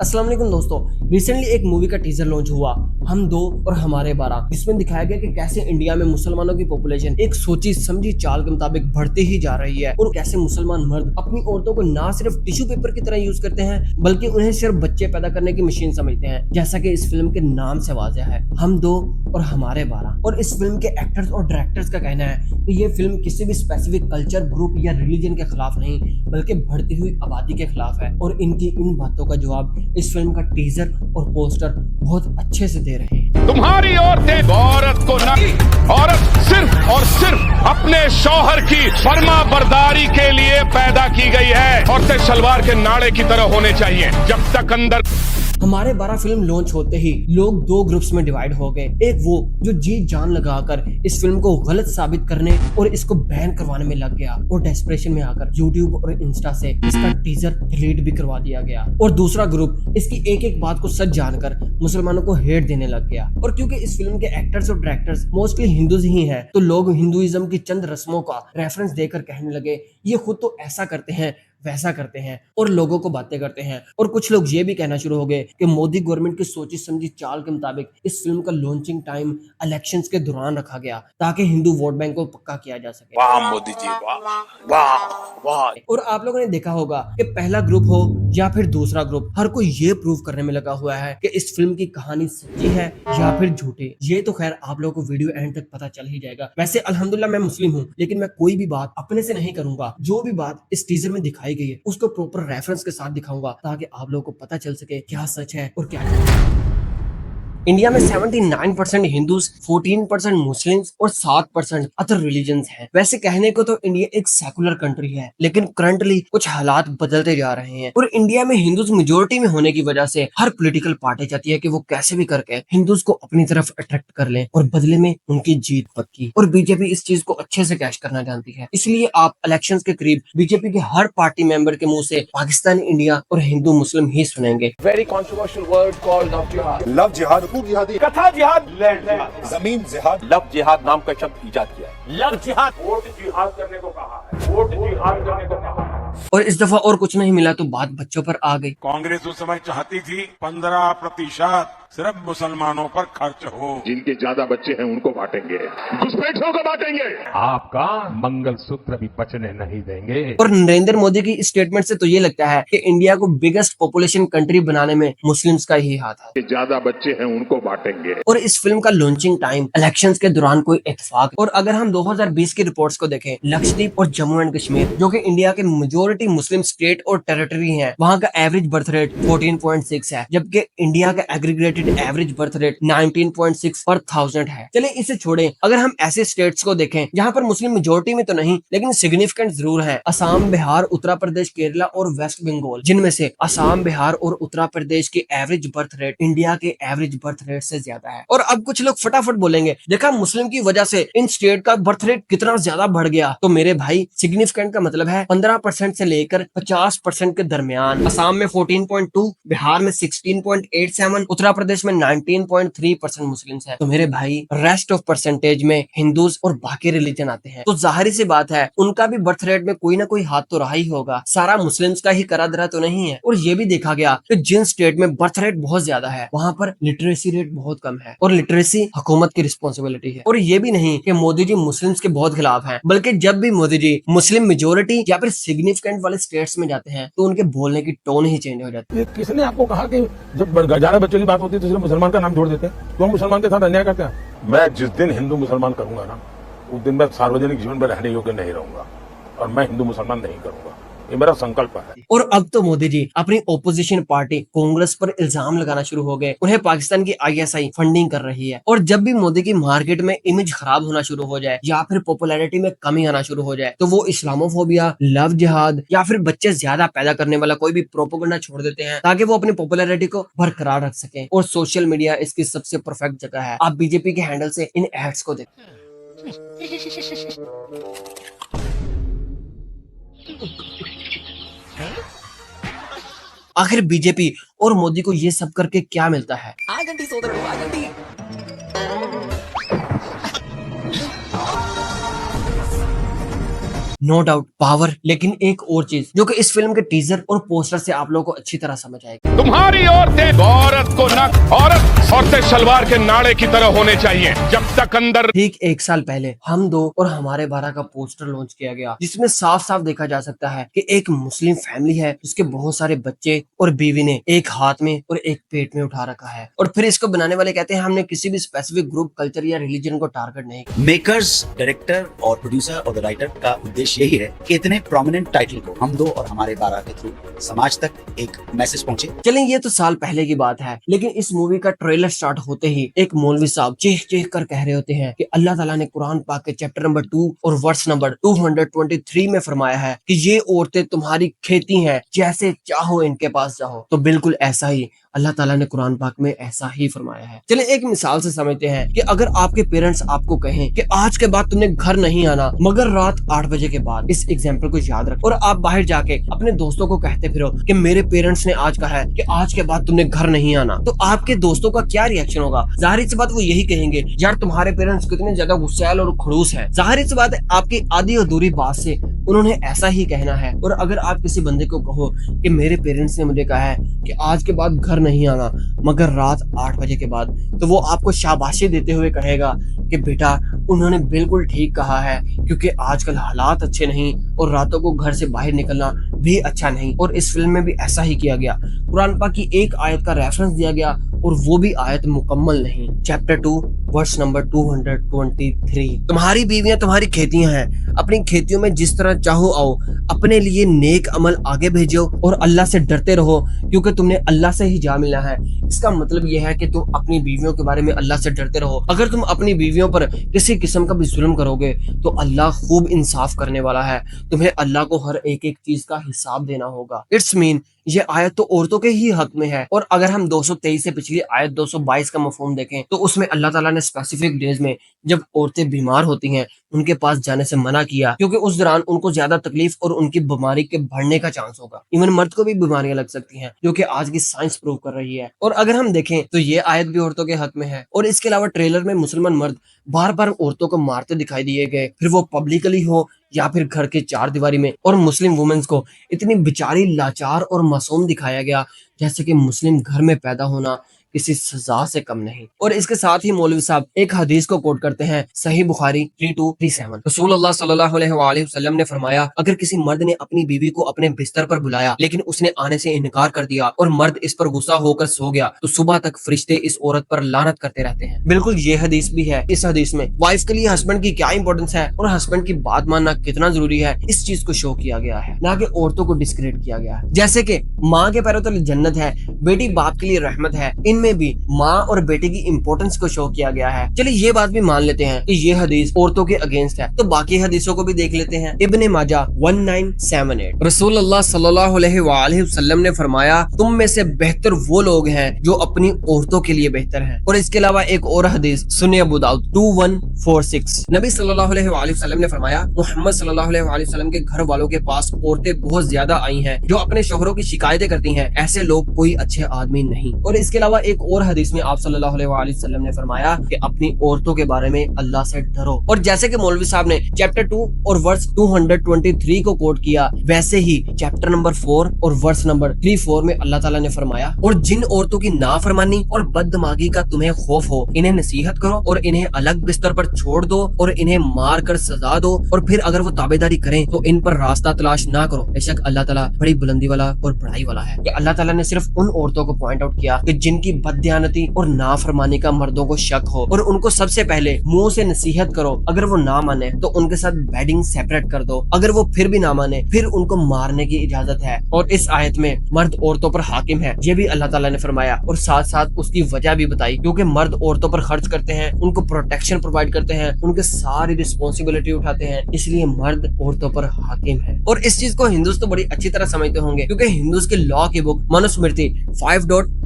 अस्सलाम वालेकुम दोस्तों। रिसेंटली एक मूवी का टीजर लॉन्च हुआ, हम दो और हमारे 12, जिसमें दिखाया गया कि कैसे इंडिया में मुसलमानों की पॉपुलेशन एक सोची समझी चाल के मुताबिक बढ़ती ही जा रही है और कैसे मुसलमान मर्द अपनी औरतों को ना सिर्फ टिश्यू पेपर की तरह यूज करते हैं बल्कि उन्हें सिर्फ बच्चे पैदा करने की मशीन समझते हैं, जैसा कि इस फिल्म के नाम से वाज़ेह है, हम दो और हमारे 12। और इस फिल्म के एक्टर्स और डायरेक्टर्स का कहना है कि ये फिल्म किसी भी स्पेसिफिक कल्चर, ग्रुप या रिलीजन के खिलाफ नहीं बल्कि बढ़ती हुई आबादी के खिलाफ है। और इनकी इन बातों का जवाब इस फिल्म का टीजर और पोस्टर बहुत अच्छे से दे रहे हैं। तुम्हारी औरतें औरत को ना, औरत सिर्फ और सिर्फ अपने शौहर की फर्मा बरदारी के लिए पैदा की गई है। औरतें सलवार के नाड़े की तरह होने चाहिए। जब तक अंदर हमारे 12 फिल्म लॉन्च होते ही लोग दो ग्रुप्स में डिवाइड हो गए। एक वो जो जी जान लगाकर इस फिल्म को गलत साबित करने और इसको बैन करवाने में लग गया और डेस्परेशन में आकर यूट्यूब और इंस्टा से इसका टीजर डिलीट भी करवा दिया गया। और दूसरा ग्रुप इसकी एक एक बात को सच जानकर मुसलमानों को हेट देने लग गया। और क्योंकि इस फिल्म के एक्टर्स और डायरेक्टर्स मोस्टली हिंदूज ही हैं, तो लोग हिंदुइज्म की चंद रस्मों का रेफरेंस देकर कहने लगे ये खुद तो ऐसा करते हैं वैसा करते हैं और लोगों को बातें करते हैं। और कुछ लोग ये भी कहना शुरू हो गए कि मोदी गवर्नमेंट की सोची समझी चाल के मुताबिक इस फिल्म का लॉन्चिंग टाइम इलेक्शंस के दौरान रखा गया ताकि हिंदू वोट बैंक को पक्का किया जा सके। वाह मोदी जी, वाह वाह वाह। और आप लोगों ने देखा होगा कि पहला ग्रुप हो या फिर दूसरा ग्रुप, हर कोई ये प्रूव करने में लगा हुआ है कि इस फिल्म की कहानी सच्ची है या फिर झूठी। ये तो खैर आप लोगों को वीडियो एंड तक पता चल ही जाएगा। वैसे अल्हम्दुलिल्लाह मैं मुस्लिम हूँ, लेकिन मैं कोई भी बात अपने से नहीं करूंगा। जो भी बात इस टीजर में दिखाई गई है उसको प्रॉपर रेफरेंस के साथ दिखाऊंगा ताकि आप लोगों को पता चल सके क्या सच है और क्या झूठ है। इंडिया में 79% हिंदूज, 14% मुस्लिम्स और 7% अदर रिलीजन्स हैं। वैसे कहने को तो इंडिया एक सेकुलर कंट्री है, लेकिन करंटली कुछ हालात बदलते जा रहे हैं और इंडिया में हिंदूज मेजोरिटी में होने की वजह से हर पॉलिटिकल पार्टी चाहती है कि वो कैसे भी करके हिंदूज को अपनी तरफ अट्रैक्ट कर लें और बदले में उनकी जीत पक्की। और बीजेपी इस चीज को अच्छे से कैश करना जानती है, इसलिए आप इलेक्शंस के करीब बीजेपी के हर पार्टी मेंबर के मुंह से पाकिस्तान, इंडिया और हिंदू मुस्लिम ही सुनेंगे। Very controversial word called love jihad. Love जिहाद, खूब जिहादी, कथा जिहाद, लैंड जिहाद, जमीन जिहाद, लव जिहाद नाम का शब्द इजाद किया है। लव जिहाद, वोट जिहाद करने को कहा है, वोट जिहाद करने को कहा है। और इस दफा और कुछ नहीं मिला तो बात बच्चों पर आ गई। कांग्रेस उस समय चाहती थी 15% सिर्फ मुसलमानों पर खर्च हो। जिनके ज्यादा बच्चे हैं उनको बांटेंगे, घुसपैठियों को बांटेंगे। आपका मंगलसूत्र भी बचने नहीं देंगे। और नरेंद्र मोदी की स्टेटमेंट से तो ये लगता है कि इंडिया को बिगेस्ट पॉपुलेशन कंट्री बनाने में मुस्लिम्स का ही हाथ है। के ज्यादा बच्चे हैं उनको बांटेंगे। और इस फिल्म का लॉन्चिंग टाइम इलेक्शंस के दौरान कोई इत्तेफाक। और अगर हम 2020 की रिपोर्ट्स को देखें, लक्षद्वीप और जम्मू एंड कश्मीर जो कि इंडिया के मेजोरिटी मुस्लिम स्टेट और टेरिटरी हैं, वहाँ का एवरेज बर्थ रेट 14.6 है, जबकि इंडिया का एग्रीगेटेड एवरेज बर्थ रेट 19.6 पर 1000 है। चले इसे छोड़ें, अगर हम ऐसे स्टेट्स को देखें जहाँ पर मुस्लिम मेजोरिटी में तो नहीं लेकिन सिग्निफिकेंट जरूर है, असम, बिहार, उत्तर प्रदेश, केरला और वेस्ट बंगाल, जिनमें से असम, बिहार और उत्तर प्रदेश की एवरेज बर्थ रेट इंडिया के एवरेज बर्थ रेट से ज्यादा है। और अब कुछ लोग फटाफट बोलेंगे देखा मुस्लिम की वजह से इन स्टेट का बर्थ रेट कितना ज्यादा बढ़ गया। तो मेरे भाई, सिग्निफिकेंट का मतलब है 15% से लेकर 50% के दरमियान। असम में 14.2, बिहार में 16.87, उत्तर प्रदेश में 19.3% मुस्लिम्स है। तो मेरे भाई, रेस्ट ऑफ परसेंटेज में हिंदूज और बाकी रिलीजन आते हैं, तो जाहिर सी बात है उनका भी बर्थ रेट में कोई ना कोई हाथ तो रहा ही होगा। सारा मुस्लिम्स का ही करा धरा तो नहीं है। और ये भी देखा गया कि जिन स्टेट में बर्थ रेट बहुत ज्यादा है वहाँ पर लिटरेसी रेट बहुत कम है, और लिटरेसी हुकूमत की रिस्पॉन्सिबिलिटी है। और ये भी नहीं कि मोदी जी मुस्लिम्स के बहुत खिलाफ हैं, बल्कि जब भी मोदी जी मुस्लिम मेजोरिटी या फिर सिग्निफिकेंट वाले स्टेट्स में जाते हैं तो उनके बोलने की टोन ही चेंज हो जाती है। ये किसने आपको कहा कि जब ज्यादा बच्चों की बात होती है तो सिर्फ मुसलमान का नाम छोड़ देते हैं? तो हम मुसलमान के साथ अन्याय करते हैं। मैं जिस दिन हिंदू मुसलमान करूंगा ना, उस दिन मैं सार्वजनिक जीवन में रहने योग्य नहीं रहूंगा और मैं हिंदू मुसलमान नहीं करूंगा। ये मेरा संकल्प है। और अब तो मोदी जी अपनी ओपोजिशन पार्टी कांग्रेस पर इल्जाम लगाना शुरू हो गए, उन्हें पाकिस्तान की आईएसआई फंडिंग कर रही है। और जब भी मोदी की मार्केट में इमेज खराब होना शुरू हो जाए या फिर पॉपुलैरिटी में कमी आना शुरू हो जाए, तो वो इस्लामोफोबिया, लव जिहाद या फिर बच्चे ज्यादा पैदा करने वाला कोई भी प्रोपेगेंडा छोड़ देते हैं ताकि वो अपनी पॉपुलैरिटी को बरकरार रख सके। और सोशल मीडिया इसकी सबसे परफेक्ट जगह है। आप बीजेपी के हैंडल से इन एड्स को देखें। आखिर बीजेपी और मोदी को ये सब करके क्या मिलता है? नो डाउट पावर, लेकिन एक और चीज जो कि इस फिल्म के टीजर और पोस्टर से आप लोगों को अच्छी तरह समझ आएगी। तुम्हारी औरतें औरत को न औरतें सलवार के नाड़े की तरह होने चाहिए जब तक अंदर। ठीक 1 साल पहले हम दो और हमारे 12 का पोस्टर लॉन्च किया गया, जिसमें साफ साफ देखा जा सकता है कि एक मुस्लिम फैमिली है जिसके बहुत सारे बच्चे और बीवी ने एक हाथ में और एक पेट में उठा रखा है, और फिर इसको बनाने वाले कहते हैं हमने किसी भी स्पेसिफिक ग्रुप, कल्चर या रिलीजन को टारगेट नहीं किया। मेकर्स, डायरेक्टर और प्रोड्यूसर और द राइटर का उद्देश्य यही है कि इतने प्रोमिनेंट टाइटल को हम दो और हमारे 12 के थ्रू समाज तक एक मैसेज पहुंचे। चलें, ये तो साल पहले की बात है, लेकिन इस मूवी का ट्रेलर स्टार्ट होते ही एक मौलवी साहब चीख चीख कर कह रहे होते हैं कि अल्लाह ताला ने कुरान पाक के चैप्टर नंबर 2 और वर्स नंबर 223 में फरमाया है कि ये औरतें तुम्हारी खेती हैं, जैसे चाहो इनके पास जाओ। तो बिल्कुल ऐसा ही अल्लाह ताला ने कुरान पाक में ऐसा ही फरमाया है। चलें एक मिसाल से समझते हैं कि अगर आपके पेरेंट्स आपको कहें कि आज के बाद तुमने घर नहीं आना मगर रात 8 बजे के बाद, इस एग्जाम्पल को याद रख, और आप बाहर जाके अपने दोस्तों को कहते फिरो कि मेरे पेरेंट्स ने आज कहा है कि आज के बाद तुमने घर नहीं आना, तो आपके दोस्तों का क्या रिएक्शन होगा? जाहिर सी बात वो यही कहेंगे, यार तुम्हारे पेरेंट्स कितने ज्यादा गुस्सैल और खड़ूस है। जाहिर सी बात है आपकी आधी अधूरी बात से उन्होंने ऐसा ही कहना है। और अगर आप किसी बंदे को कहो कि मेरे पेरेंट्स ने मुझे कहा है कि आज के बाद घर नहीं आना मगर रात 8 बजे के बाद, तो वो आपको शाबाशी देते हुए कहेगा कि बेटा उन्होंने बिल्कुल ठीक कहा है, क्योंकि आजकल हालात अच्छे नहीं और रातों को घर से बाहर निकलना भी अच्छा नहीं। और इस फिल्म में भी ऐसा ही किया गया, कुरान पाक की एक आयत का रेफरेंस दिया गया और वो भी आयत मुकम्मल नहीं। चैप्टर 2 वर्स नंबर 223, तुम्हारी बीवियां तुम्हारी खेतियां हैं, अपनी खेतियों में जिस तरह चाहो आओ, अपने लिए नेक अमल आगे भेजो और अल्लाह से डरते रहो क्योंकि तुमने अल्लाह से ही जा मिलना है। इसका मतलब यह है कि तुम अपनी बीवियों के बारे में अल्लाह से डरते रहो। अगर तुम अपनी बीवियों पर किसी किस्म का भी जुल्म करोगे तो अल्लाह खूब इंसाफ करने वाला है, तुम्हें अल्लाह को हर एक एक चीज का हिसाब देना होगा। इट्स मीन ये आयत तो औरतों के ही हक में है। और अगर हम 223 से पिछली आयत 222 का मफहूम देखें तो उसमें अल्लाह ताला ने स्पेसिफिक डेज में जब औरतें बीमार होती हैं उनके पास जाने से मना किया, क्योंकि उस दौरान उनको ज्यादा तकलीफ और उनकी बीमारी के बढ़ने का चांस होगा। इवन मर्द को भी बीमारियां लग सकती हैं, जो कि आज की साइंस प्रूव कर रही है। और अगर हम देखें तो ये आयत भी औरतों के हक में है। और इसके अलावा ट्रेलर में मुसलमान मर्द बार बार औरतों को मारते दिखाई दिए गए, फिर वो पब्लिकली हो या फिर घर के 4 दीवारी में। और मुस्लिम वुमेन्स को इतनी बेचारी लाचार और मासूम दिखाया गया जैसे कि मुस्लिम घर में पैदा होना किसी सजा से कम नहीं। और इसके साथ ही मौलवी साहब एक हदीस को कोट करते हैं, सही बुखारी 3237। रसूलुल्लाह सल्लल्लाहु अलैहि वसल्लम ने फरमाया, अगर किसी मर्द ने अपनी बीवी को अपने बिस्तर पर बुलाया लेकिन उसने आने से इनकार कर दिया और मर्द इस पर गुस्सा होकर सो गया तो सुबह तक फरिश्ते इस औरत पर लानत करते रहते हैं। बिल्कुल ये हदीस भी है। इस हदीस में वाइफ के लिए हस्बैंड की क्या इंपॉर्टेंस है और हस्बैंड की बात मानना कितना जरूरी है, इस चीज को शो किया गया है, ना कि औरतों को डिस्क्रेडिट किया गया है। जैसे कि माँ के पैरों तले जन्नत है, बेटी बाप के लिए रहमत है, में भी माँ और बेटे की इंपॉर्टेंस को शो किया गया है। चलिए ये बात भी मान लेते हैं कि ये हदीस औरतों के अगेंस्ट है, तो बाकी हदीसों को भी देख लेते हैं। इब्ने माजा 1978, रसूलुल्लाह सल्लल्लाहु अलैहि वसल्लम ने फरमाया, तुम में से बेहतर वो लोग हैं जो अपनी औरतों के लिए बेहतर हैं। और इसके अलावा एक और हदीस सुन्नी अबू दाऊद 2146, नबी सल्लल्लाहु अलैहि वसल्लम ने फरमाया, मोहम्मद सल्लल्लाहु अलैहि वसल्लम के घर वालों के पास औरतें बहुत ज्यादा आई हैं जो अपने शोहरों की शिकायतें करती हैं, ऐसे लोग कोई अच्छे आदमी नहीं। और इसके अलावा एक और हदीस में आप सल्लल्लाहु अलैहि वसल्लम ने फरमाया कि अपनी औरतों के बारे में अल्लाह से डरो। और जैसे कि मौलवी साहब ने चैप्टर 2 और वर्स 223 को कोट किया, वैसे ही चैप्टर नंबर 4 और वर्स नंबर 34 में अल्लाह ताला ने फरमाया, और जिन औरतों की नाफरमानी और बददिमागी का तुम्हें खौफ हो इन्हें नसीहत करो और इन्हें अलग बिस्तर पर छोड़ दो और इन्हें मार कर सजा दो, और फिर अगर वो ताबेदारी करें तो इन पर रास्ता तलाश ना करो, बेशक अल्लाह ताला बड़ी बुलंदी वाला और बड़ाई वाला है। कि अल्लाह ताला ने सिर्फ उन औरतों को पॉइंट आउट किया कि जिनकी बददियानती और नाफरमानी का मर्दों को शक हो, और उनको सबसे पहले मुंह से नसीहत करो, अगर वो ना माने तो उनके साथ बेडिंग सेपरेट कर दो, अगर वो फिर भी ना माने फिर उनको मारने की इजाजत है। और इस आयत में मर्द औरतों पर हाकिम है, ये भी अल्लाह ताला ने फरमाया, और साथ साथ उसकी वजह भी बताई, क्योंकि मर्द औरतों पर खर्च करते हैं, उनको प्रोटेक्शन प्रोवाइड करते हैं, उनके सारी रिस्पॉन्सिबिलिटी उठाते हैं, इसलिए मर्द औरतों पर हाकिम है। और इस चीज को हिंदूज तो बड़ी अच्छी तरह समझते होंगे, क्योंकि हिंदूज के लॉ की बुक मनुस्मृति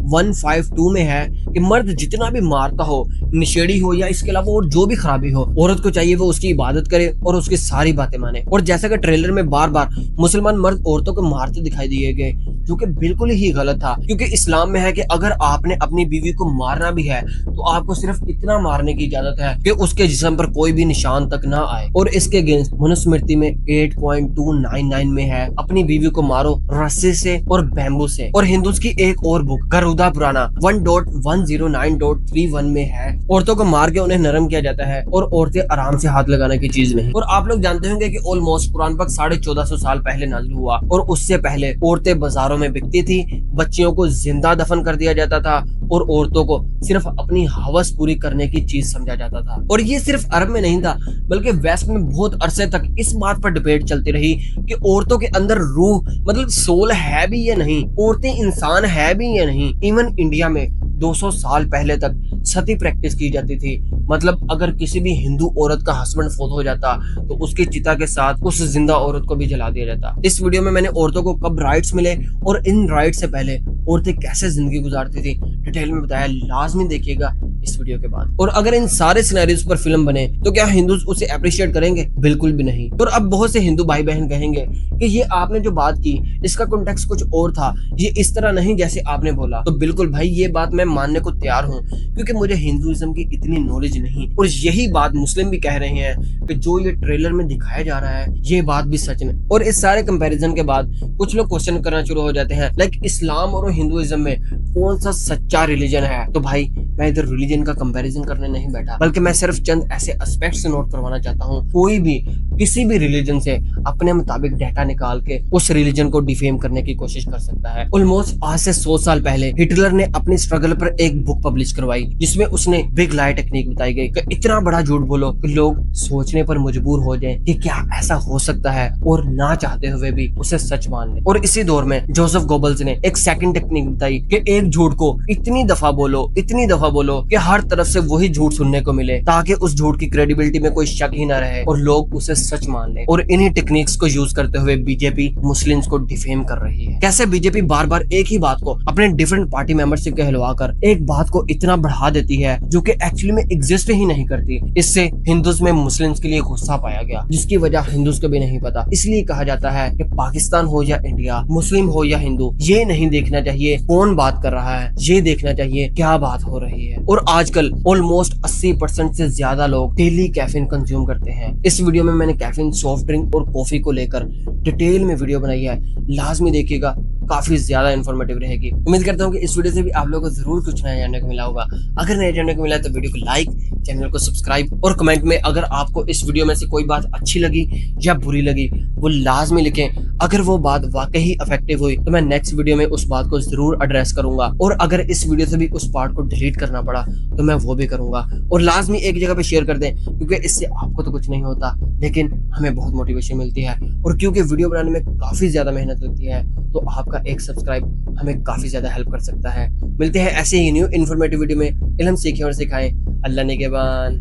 152 में है कि मर्द जितना भी मारता हो, नशेड़ी हो या इसके अलावा और जो भी खराबी हो, औरत को चाहिए वो उसकी इबादत करे और उसकी सारी बातें माने। और जैसा कि ट्रेलर में बार बार मुसलमान मर्द औरतों को मारते दिखाई दिए गए, जो कि बिल्कुल ही गलत था, क्योंकि इस्लाम में है कि अगर आपने अपनी बीवी को मारना भी है तो आपको सिर्फ इतना मारने की इजाजत है कि उसके जिस्म पर कोई भी निशान तक ना आए। और इसके अगेंस्ट मनुस्मृति में 8.299 में है अपनी बीवी को मारो रस्से से और बैम्बू से। और हिंदूज की एक और बुक गरुड़ा पुराना 1.109.31 में है औरतों को मार के उन्हें नरम किया जाता है और औरतें आराम से हाथ लगाने की चीज नहीं। और आप लोग जानते होंगे कि ऑलमोस्ट कुरान पाक 1450 साल पहले नाज़िल हुआ और उससे पहले औरतें बाजारों में बिकती थी, बच्चियों को जिंदा दफन कर दिया जाता था और औरतों को सिर्फ अपनी हवस पूरी करने की चीज समझा जाता था। और ये सिर्फ अरब में नहीं था बल्कि वेस्ट में बहुत अरसे तक इस बात पर डिबेट चलती रही कि औरतों के अंदर रूह मतलब सोल है भी या नहीं, औरतें इंसान है भी या नहीं। इवन इंडिया में 200 साल पहले तक सती प्रैक्टिस की जाती थी, मतलब अगर किसी भी हिंदू औरत का हस्बैंड फौत हो जाता तो उसकी चिता के साथ उस जिंदा औरत को भी जला दिया जाता। इस वीडियो में मैंने औरतों को कब राइट्स मिले और इन राइट्स से पहले औरतें कैसे जिंदगी गुजारती थी डिटेल में बताया, लाजमी देखिएगा इस वीडियो के बाद। और अगर इन सारे सिनेरियोस पर फिल्म बने तो क्या हिंदू उसे अप्रिशिएट करेंगे? बिल्कुल भी नहीं। और अब बहुत से हिंदू भाई बहन कहेंगे कि ये आपने जो बात की इसका कॉन्टेक्स्ट कुछ और था, ये इस तरह नहीं जैसे आपने बोला। तो बिल्कुल भाई ये बात मैं मानने को तैयार हूँ, क्योंकि मुझे हिंदुइज्म की इतनी नॉलेज नहीं। और यही बात मुस्लिम भी कह रहे हैं कि जो ये ट्रेलर में दिखाया जा रहा है ये बात भी सच नहीं। और इस सारे कंपैरिजन के बाद कुछ लोग क्वेश्चन करना शुरू हो जाते हैं लाइक इस्लाम और हिंदुइज्म में कौन सा सच्चा रिलीजन है? तो भाई मैं इधर रिलीजन का कंपैरिजन करने नहीं बैठा, बल्कि मैं सिर्फ चंद ऐसे एस्पेक्ट्स नोट करवाना चाहता हूँ। कोई भी किसी भी रिलीजन से अपने मुताबिक डाटा निकाल के उस रिलीजन को डिफेम करने की कोशिश कर सकता है। ऑलमोस्ट आज से 100 साल पहले हिटलर ने अपनी स्ट्रगल पर एक बुक पब्लिश करवाई जिसमें उसने बिग लाई टेक्निक बताई गई कि इतना बड़ा झूठ बोलो कि लोग सोचने पर मजबूर हो जाएं कि क्या ऐसा हो सकता है और ना चाहते हुए भी उसे सच मान ले। और इसी दौर में जोसेफ गोबल्स ने एक सेकंड टेक्निक बताई कि एक झूठ को इतनी दफा बोलो कि हर तरफ से वही झूठ सुनने को मिले ताकि उस झूठ की क्रेडिबिलिटी में कोई शक ही ना रहे और लोग उसे सच मान ले। और इन्हीं टेक्निक्स को यूज करते हुए बीजेपी मुस्लिम्स को डिफेम कर रही है। कैसे बीजेपी बार बार एक ही बात को अपने डिफरेंट पार्टी मेंबरशिप कहलवाकर एक बात को इतना बढ़ा देती है जो कि एक्चुअली में एग्जिस्ट ही नहीं करती। इससे हिंदूज में मुस्लिम्स के लिए गुस्सा पाया गया, जिसकी वजह हिंदूज को भी नहीं पता। इसलिए कहा जाता है कि पाकिस्तान हो या इंडिया, मुस्लिम हो या हिंदू, ये नहीं देखना चाहिए कौन बात कर रहा है, ये देखना चाहिए क्या बात हो रही है। और आजकल ऑलमोस्ट 80% से ज्यादा लोग डेली कैफीन कंज्यूम करते हैं। इस वीडियो में मैंने कैफीन, सॉफ्ट ड्रिंक और कॉफी को लेकर डिटेल में वीडियो बनाई है, लाजमी देखिएगा, काफी ज्यादा इन्फॉर्मेटिव रहेगी। उम्मीद करता हूँ कि इस वीडियो से भी आप लोगों को जरूर कुछ नया जानने को मिला होगा। अगर नया जानने को मिला तो वीडियो को लाइक, चैनल को सब्सक्राइब और कमेंट में अगर आपको इस वीडियो में से कोई बात अच्छी लगी या बुरी लगी वो लाजमी लिखें। अगर वो बात वाकई इफेक्टिव हुई तो मैं नेक्स्ट वीडियो में उस बात को जरूर एड्रेस करूंगा। और अगर इस वीडियो से भी उस पार्ट को डिलीट करना पड़ा तो मैं वो भी करूंगा। और लाजमी एक जगह पे शेयर कर दें, क्योंकि इससे आपको तो कुछ नहीं होता लेकिन हमें बहुत मोटिवेशन मिलती है। और क्योंकि वीडियो बनाने में काफी ज्यादा मेहनत लगती है तो आपका एक सब्सक्राइब हमें काफी ज्यादा हेल्प कर सकता है। मिलते हैं ऐसे ही न्यू इन्फॉर्मेटिव वीडियो में। इल्म सीखें और सिखाएं। अल्लाह निगहबान।